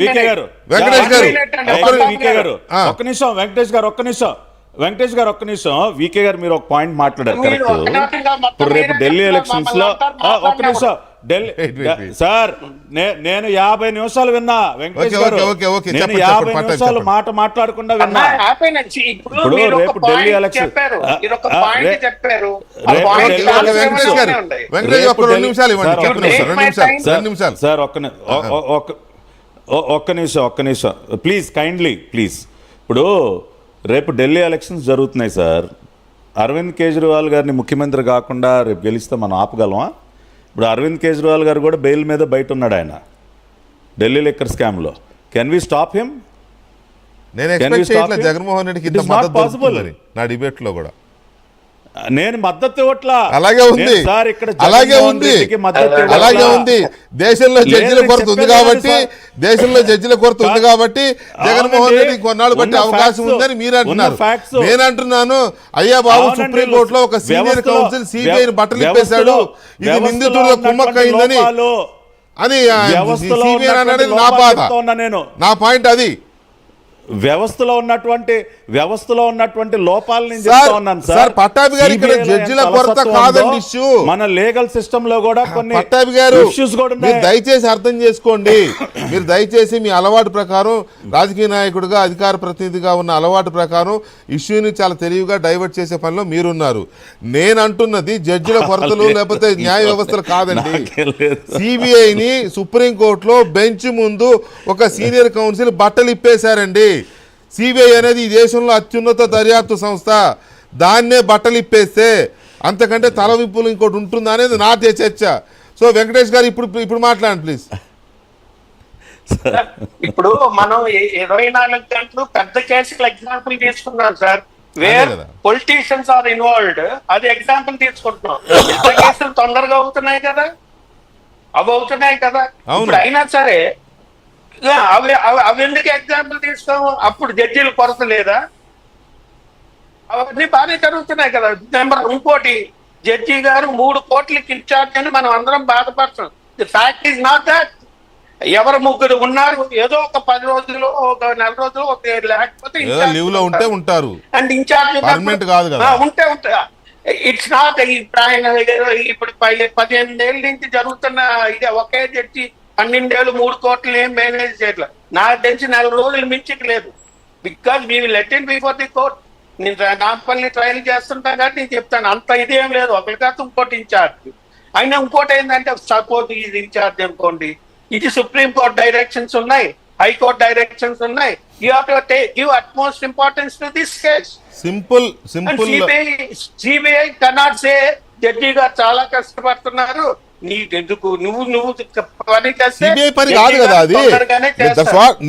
VK గారు ఒక్క నిమిషం వెంకటేష్ గారు ఒక్క నిమిషం వికే గారు మీరు ఒక పాయింట్ మాట్లాడారు కరెక్ట్. ఇప్పుడు రేపు ఢిల్లీ ఎలక్షన్స్ లో ఒక్క నిమిషం ఢిల్లీ సార్ నేను 50 నిమిషాలు విన్నా వెంకటేష్ గారు, నేను 50 నిమిషాలు మాట మాట్లాడకుండా విన్నా. ఇప్పుడు రేపు ఢిల్లీ ఎలక్షన్ సార్ ఒక్క నిమిషం ప్లీజ్ కైండ్లీ ప్లీజ్. ఇప్పుడు రేపు ఢిల్లీ ఎలక్షన్స్ జరుగుతున్నాయి సార్. అరవింద్ కేజ్రీవాల్ గారిని ముఖ్యమంత్రి కాకుండా రేపు గెలిస్తే మనం ఆపగలమా? ఇప్పుడు అరవింద్ కేజ్రీవాల్ గారు కూడా బెయిల్ మీద బయట ఉన్నాడు ఆయన ఢిల్లీ లిక్కర్ స్కామ్లో. Can we stop him? నేను ఎక్స్పెక్ట్ చేయట్లే జగన్మోహన్ రెడ్డికి ఇంత మద్దతు దొరుకుతుందని నా డిబేట్ లో కూడా. నేను మద్దతు ఇవ్వట్లా. అలాగే ఉంది, అలాగే ఉంది, అలాగే ఉంది. దేశంలో జడ్జిల కొరత ఉంది కాబట్టి జగన్మోహన్ రెడ్డి కొన్నాళ్ళు బట్టి అవకాశం ఉందని మీరు అంటున్నారు. నేను అంటున్నాను అయ్యా బాబు, సుప్రీంకోర్టులో ఒక సీనియర్ కౌన్సిల్ సిబిఐ బట్టలు ఇప్పేశాడు, ఇది నిందితుడిలో కుమ్మక్కయిందని అని సిబిఐ అన్నాడు. నా బాధ, నా పాయింట్ అది. వ్యవస్థలో ఉన్నటువంటి లోపాలని చెప్తా ఉన్నాను సార్. పట్టాభి గారు, ఇక్కడ జడ్జిల కొరత కాదండి ఇష్యూ, మన లీగల్ సిస్టమ్ లో కూడా కొన్ని పట్టాభి గారు మీరు దయచేసి అర్థం చేసుకోండి. మీరు దయచేసి మీ అలవాటు ప్రకారం, రాజకీయ నాయకుడిగా అధికార ప్రతినిధిగా ఉన్న అలవాటు ప్రకారం ఇష్యూని చాలా తెలివిగా డైవర్ట్ చేసే పనిలో మీరున్నారు. నేను అంటున్నది జడ్జిల కొరతలు లేకపోతే న్యాయ వ్యవస్థలు కాదండి. సిబిఐని సుప్రీంకోర్టులో బెంచ్ ముందు ఒక సీనియర్ కౌన్సిల్ బట్టలు ఇప్పేశారండి. సిబిఐ అనేది ఈ దేశంలో అత్యున్నత దర్యాప్తు సంస్థ, దాన్నే బట్టలు ఇప్పేస్తే అంతకంటే తలవింపులు ఇంకోటి ఉంటుందా అనేది నా చర్చ. సో వెంకటేష్ గారు ఇప్పుడు మాట్లాడండి ప్లీజ్. ఇప్పుడు మనం 24 గంటలు పెద్ద కేసులు ఎగ్జాంపుల్ తీసుకున్నాం sir, where politicians are involved, అది ఎగ్జాంపుల్ తీసుకుంటున్నాం. పెద్ద కేసులు తొందరగా అవుతున్నాయి కదా, అవుతున్నాయి కదా. ఇప్పుడు అయినా సరే అవి ఎందుకు ఎగ్జాంపుల్ తీసుకోము? అప్పుడు జడ్జీల కొరత లేదా? అవన్నీ బాగానే జరుగుతున్నాయి కదా. ఇంకోటి, జడ్జి గారు 3 కోట్లకి ఇన్ఛార్జ్ అని మనం అందరం బాధపడతాం. The fact is not that. ఎవరు ముగ్గురు ఉన్నారు, ఏదో ఒక 10 రోజులు, ఒక 4 రోజులు, లేకపోతే ఉంటే ఉంటారు అండ్ ఇన్ఛార్జ్ ఉంటే ఉంటా. It's not. ఇప్పుడు 15 ఏళ్ళ నుంచి జరుగుతున్న ఇది ఒకే జడ్జి 12 ఏళ్ళు 3 కోట్లు ఏం మేనేజ్ చేయట్లేదు. నాకు తెలిసి 4 రోజులు మించికి లేదు. Because we will attend before the court. నేను నాపల్ని ట్రయల్ చేస్తుంటాను కాబట్టి నేను చెప్తాను, అంత ఇదేం లేదు. ఒకరి కాదు ఇంకోటి ఇన్ఛార్జ్ అయినా. ఇంకోటి ఏంటంటే సపోజ్ ఇది ఇన్ఛార్జ్ అనుకోండి, ఇది సుప్రీంకోర్టు డైరెక్షన్స్ ఉన్నాయి, హైకోర్టు డైరెక్షన్స్ ఉన్నాయి. You have to give utmost importance to this case. Simple. CBI cannot say judge గారు చాలా కష్టపడుతున్నారు, నీకెందుకు నువ్వు పని చేస్తే పని కాదు కదా అది.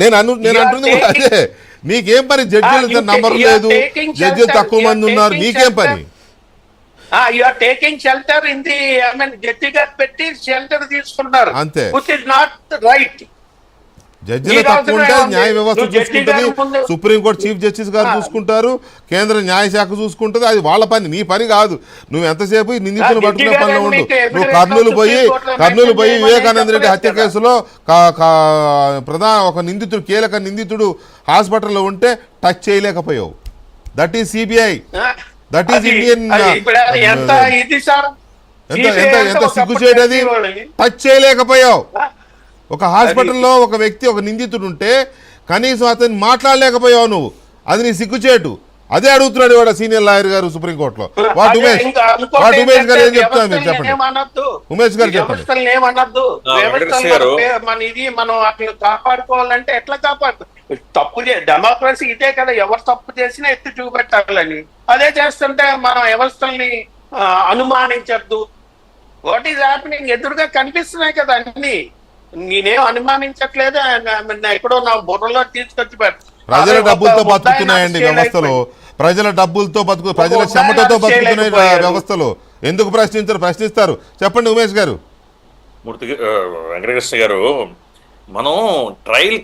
నేను అంటుంది అదే, మీకేం పని? జడ్జిలు నంబర్ లేదు, జడ్జిలు తక్కువ మంది ఉన్నారు, మీకేం పని? You are taking shelter in the, I mean judge గారు పెట్టి షెల్టర్ తీసుకున్నారు, అంతే. Which is not right. జడ్జిలు తక్కువ ఉంటే న్యాయ వ్యవస్థ చూసుకుంటుంది, సుప్రీంకోర్టు చీఫ్ జస్టిస్ గారు చూసుకుంటారు, కేంద్ర న్యాయశాఖ చూసుకుంటుంది. అది వాళ్ళ పని, నీ పని కాదు. నువ్వు ఎంతసేపు నిందితులు పట్టుకునే పనిలో ఉండు. నువ్వు కర్నూలు పోయి వివేకానంద రెడ్డి హత్య కేసులో ఒక నిందితుడు, కీలక నిందితుడు హాస్పిటల్లో ఉంటే టచ్ చేయలేకపోయావు. That is CBI, that is Indian. ఎంత సిగ్గు చేయడది, టచ్ చేయలేకపోయావు. ఒక హాస్పిటల్లో ఒక వ్యక్తి, ఒక నిందితుడు ఉంటే కనీసం అతన్ని మాట్లాడలేకపోయావు నువ్వు, అది నీ సిగ్గుచేటు. అదే అడుగుతున్నాడు వాడు సీనియర్ లాయర్ గారు సుప్రీంకోర్టులో. ఉమేష్ గారు ఏం చెప్తున్నారు మీరు చెప్పండి. ఉమేష్ గారు చెప్పండి. ఏమనద్దు, మన ఇది మనం అట్లా కాపాడుకోవాలంటే ఎట్లా కాపాడు? తప్పు డెమోక్రసీ ఇదే కదా, ఎవరు తప్పు చేసినా ఎత్తి చూపెట్టాలని. అదే చేస్తుంటే మనం వ్యవస్థల్ని అనుమానించద్దు. వాట్ ఈజ్ హ్యాపెనింగ్ ఎదురుగా కనిపిస్తున్నాయి కదా అన్ని. నేనేం అనుమానించట్లేదు, ఎక్కడో నా బుర్రలో తీసుకొచ్చి ప్రజల డబ్బులతో బతుకుతున్నాయండి వ్యవస్థలు, ప్రజల డబ్బులతో ప్రజల చెమటతో బతుకుతున్నాయి వ్యవస్థలు. ఎందుకు ప్రశ్నిస్తారు చెప్పండి ఉమేష్ గారు. వెంకటకృష్ణ గారు, మనం ట్రయల్